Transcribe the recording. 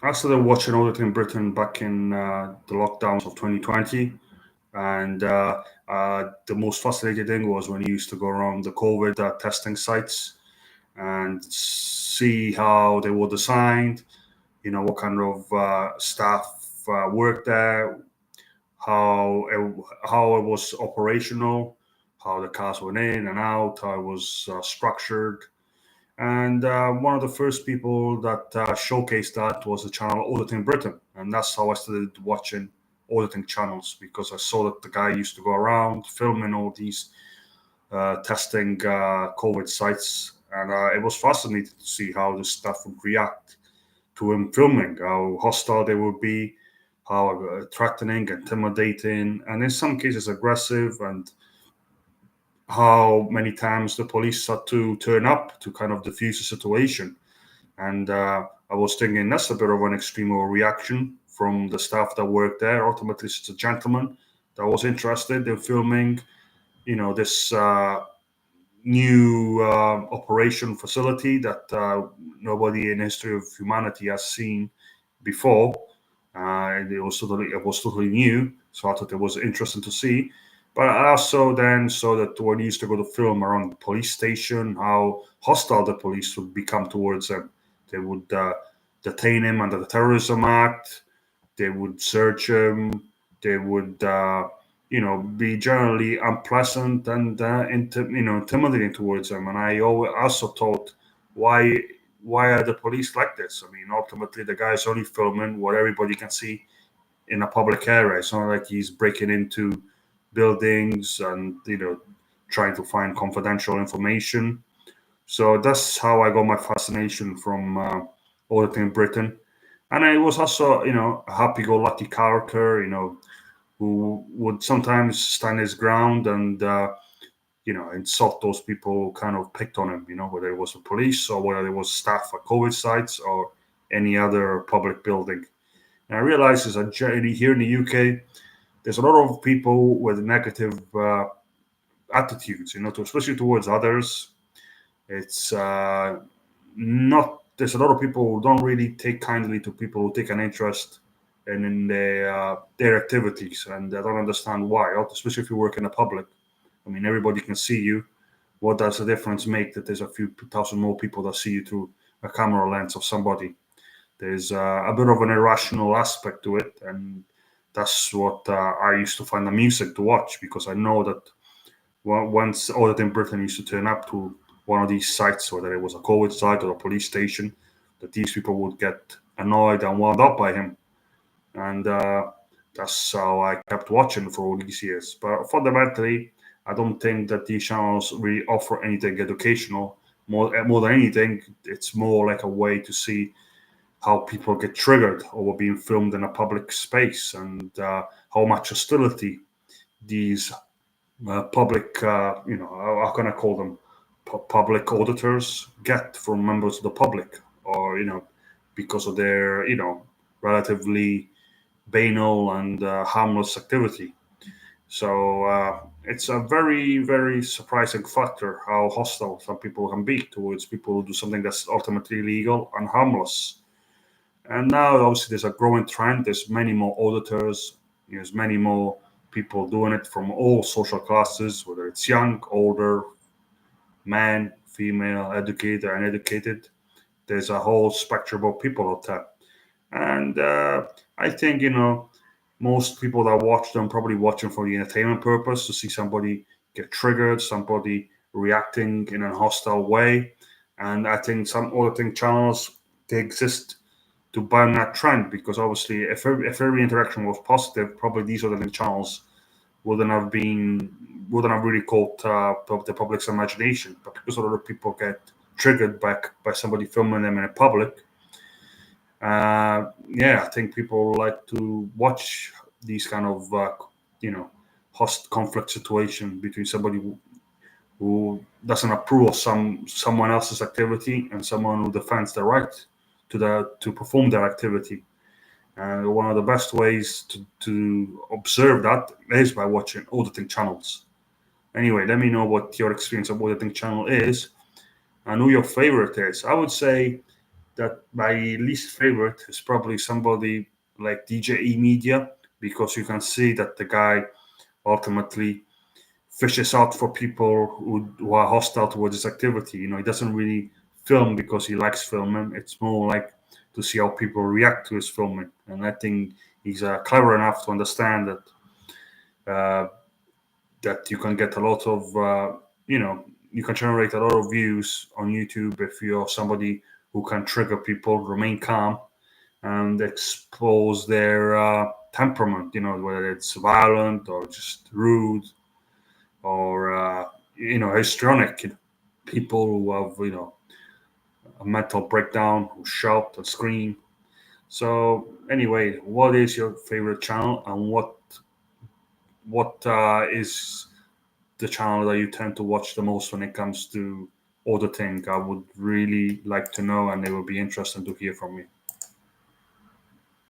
I started watching Auditing Britain back in the lockdowns of 2020. And the most fascinating thing was when he used to go around the COVID testing sites and see how they were designed, what kind of staff worked there, how it was operational, how the cars went in and out, how it was structured. And one of the first people that showcased that was the channel Auditing Britain. And that's how I started watching auditing channels, because I saw that the guy used to go around filming all these testing COVID sites. And it was fascinating to see how the staff would react to him filming, how hostile they would be, how threatening, intimidating, and in some cases aggressive, and how many times the police had to turn up to kind of diffuse the situation. And I was thinking that's a bit of an extreme overreaction from the staff that worked there. Ultimately, it's a gentleman that was interested in filming, this new operation facility that nobody in the history of humanity has seen before. And it was totally new, so I thought it was interesting to see. But I also then saw that when he used to go to film around the police station, how hostile the police would become towards him. They would detain him under the Terrorism Act. They would search him. They would, be generally unpleasant and intimidating towards him. And I also thought, why, why are the police like this? I mean, ultimately, the guy's only filming what everybody can see in a public area. It's not like he's breaking into buildings and trying to find confidential information. So that's how I got my fascination from auditing Britain. And I was also, a happy-go-lucky character, who would sometimes stand his ground and, insult those people who kind of picked on him, whether it was the police or whether it was staff at COVID sites or any other public building. And I realized as a journey here in the UK, there's a lot of people with negative attitudes, especially towards others. It's not. There's a lot of people who don't really take kindly to people who take an interest in their activities, and I don't understand why. Especially if you work in the public. I mean, everybody can see you. What does the difference make that there's a few thousand more people that see you through a camera lens of somebody? There's a bit of an irrational aspect to it, and that's what I used to find amusing to watch, because I know that once Auditing Britain used to turn up to one of these sites, whether it was a COVID site or a police station, that these people would get annoyed and wound up by him. And that's how I kept watching for all these years. But fundamentally, I don't think that these channels really offer anything educational. More than anything, it's more like a way to see how people get triggered over being filmed in a public space, and how much hostility these public, how can I call them, public auditors get from members of the public, or because of their relatively banal and harmless activity. So it's a very, very surprising factor how hostile some people can be towards people who do something that's ultimately legal and harmless. And now, obviously, there's a growing trend. There's many more auditors. There's many more people doing it from all social classes, whether it's young, older, man, female, educated, uneducated. There's a whole spectrum of people out there. And I think, most people that watch them probably watch them for the entertainment purpose, to see somebody get triggered, somebody reacting in a hostile way. And I think some auditing channels, they exist to ban that trend, because obviously if every interaction was positive, probably these other channels wouldn't have been wouldn't have really caught the public's imagination. But because a lot of people get triggered by somebody filming them in public, yeah, I think people like to watch these kind of you know host conflict situation between somebody who doesn't approve of someone else's activity, and someone who defends the right to perform their activity. And one of the best ways to observe that is by watching auditing channels. Anyway, let me know what your experience of auditing channel is and who your favorite is. I would say that my least favorite is probably somebody like DJE Media, because you can see that the guy ultimately fishes out for people who are hostile towards his activity. He doesn't really film because he likes filming. It's more like to see how people react to his filming. And I think he's clever enough to understand uh, that you can get a lot of, you can generate a lot of views on YouTube if you're somebody who can trigger people, remain calm, and expose their temperament, whether it's violent or just rude or, histrionic. People who have, a mental breakdown, who shout and scream. So anyway, what is your favorite channel, and what is the channel that you tend to watch the most when it comes to auditing? I would really like to know, and it would be interesting to hear from you.